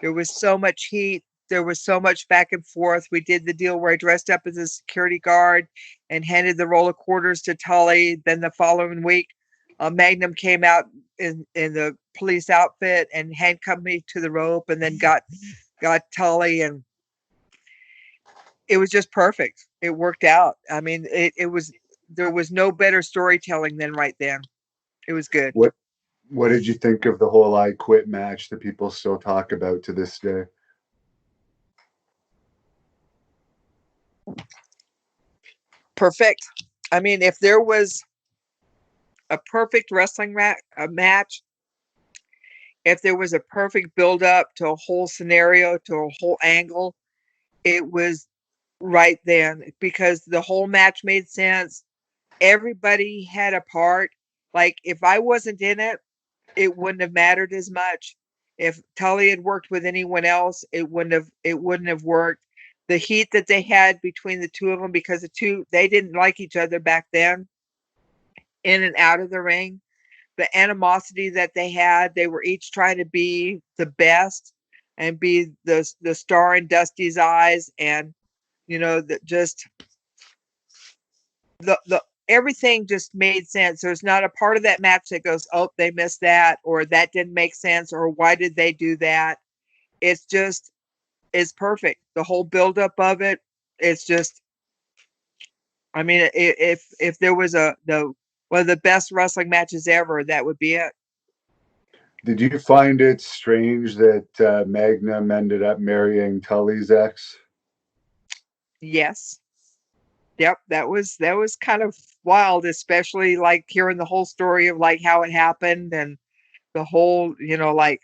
There was so much heat. There was so much back and forth. We did the deal where I dressed up as a security guard and handed the roll of quarters to Tully. Then the following week, Magnum came out in the police outfit and handcuffed me to the rope, and then got Tully, and it was just perfect. It worked out. I mean, it was there was no better storytelling than right then. It was good. What What did you think of the whole I Quit match that people still talk about to this day? Perfect. I mean, if there was a perfect wrestling match, if there was a perfect build up to a whole scenario, to a whole angle, it was right then because the whole match made sense. Everybody had a part. Like if I wasn't in it, it wouldn't have mattered as much. If Tully had worked with anyone else, it wouldn't have worked. The heat that they had between the two of them, because they didn't like each other back then, in and out of the ring, the animosity that they had, they were each trying to be the best and be the star in Dusty's eyes, and just the everything just made sense. There's not a part of that match that goes, oh, they missed that, or that didn't make sense, or why did they do that. It's perfect. The whole buildup of it, it's just, I mean, if there was the one of the best wrestling matches ever, that would be it. Did you find it strange that Magnum ended up marrying Tully's ex? Yes. Yep, that was kind of wild, especially like hearing the whole story of like how it happened, and the whole, like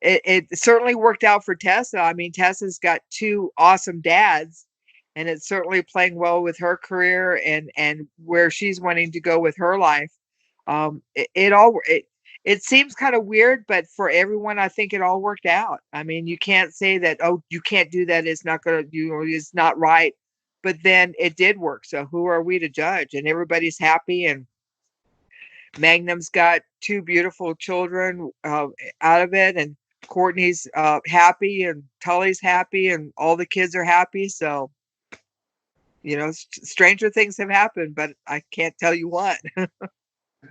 it certainly worked out for Tessa. I mean, Tessa's got two awesome dads, and it's certainly playing well with her career and where she's wanting to go with her life. It seems kind of weird, but for everyone, I think it all worked out. I mean, you can't say that, oh, you can't do that. It's not gonna, it's not right. But then it did work. So who are we to judge? And everybody's happy. And Magnum's got two beautiful children out of it, and Courtney's happy, and Tully's happy, and all the kids are happy. So stranger things have happened, but I can't tell you what.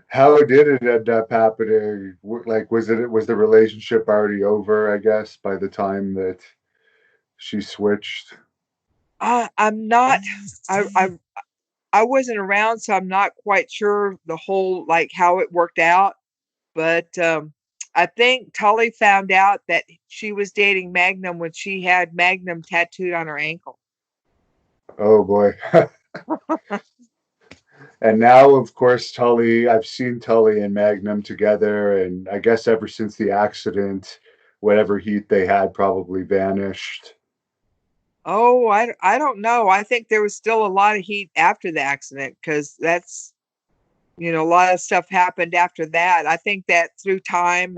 How did it end up happening? Like, was the relationship already over? I guess by the time that she switched. I'm not. I wasn't around, so I'm not quite sure the whole like how it worked out. But I think Tully found out that she was dating Magnum when she had Magnum tattooed on her ankle. Oh boy. And now, of course, Tully. I've seen Tully and Magnum together, and I guess ever since the accident, whatever heat they had probably vanished. Oh, I don't know. I think there was still a lot of heat after the accident, because a lot of stuff happened after that. I think that through time,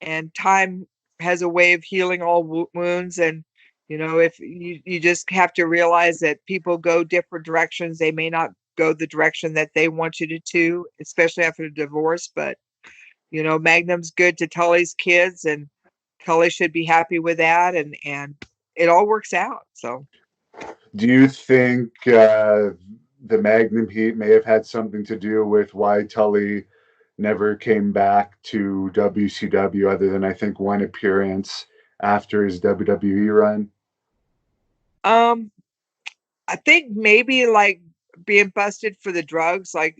and time has a way of healing all wounds. And if you just have to realize that people go different directions, they may not go the direction that they want you to, especially after a divorce. But Magnum's good to Tully's kids, and Tully should be happy with that, and it all works out. So Do you think the Magnum heat may have had something to do with why Tully never came back to WCW, other than I think one appearance after his WWE run? um I think maybe like being busted for the drugs, like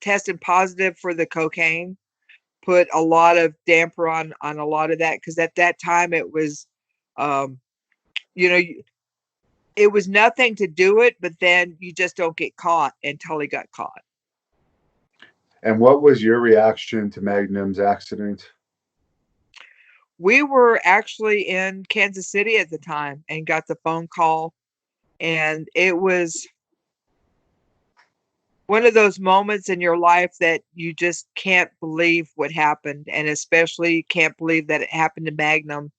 testing positive for the cocaine, put a lot of damper on a lot of that, because at that time it was, um, you know, it was nothing to do it, but then you just don't get caught until he got caught. And what was your reaction to Magnum's accident? We were actually in Kansas City at the time and got the phone call, and it was one of those moments in your life that you just can't believe what happened, and especially can't believe that it happened to Magnum,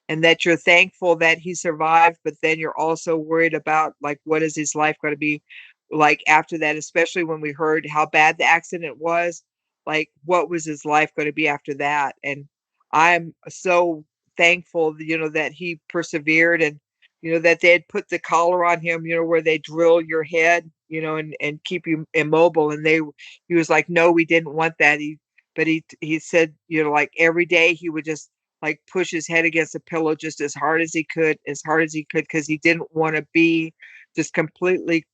and that you're thankful that he survived, but then you're also worried about like what is his life going to be like after that, especially when we heard how bad the accident was. Like what was his life going to be after that? And I'm so thankful, that he persevered, and that they had put the collar on him, where they drill your head, and keep you immobile. And he was like, no, we didn't want that. He said, like every day he would just like push his head against the pillow just as hard as he could, because he didn't want to be just completely,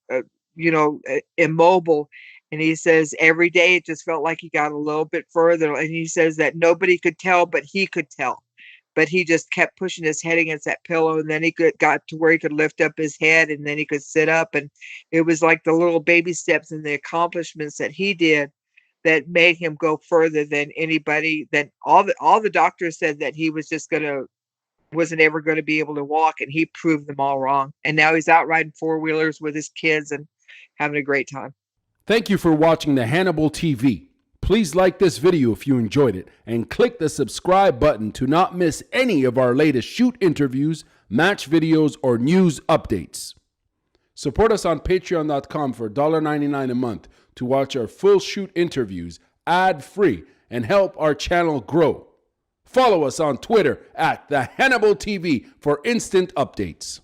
immobile. And he says every day it just felt like he got a little bit further. And he says that nobody could tell, but he could tell. But he just kept pushing his head against that pillow. And then got to where he could lift up his head, and then he could sit up. And it was like the little baby steps and the accomplishments that he did that made him go further than anybody. That all the doctors said that he wasn't ever going to be able to walk, and he proved them all wrong. And now he's out riding four-wheelers with his kids and having a great time. Thank you for watching the Hannibal TV. Please like this video if you enjoyed it, and click the subscribe button to not miss any of our latest shoot interviews, match videos, or news updates. Support us on patreon.com for $1.99 a month to watch our full shoot interviews ad-free and help our channel grow. Follow us on Twitter at the Hannibal TV for instant updates.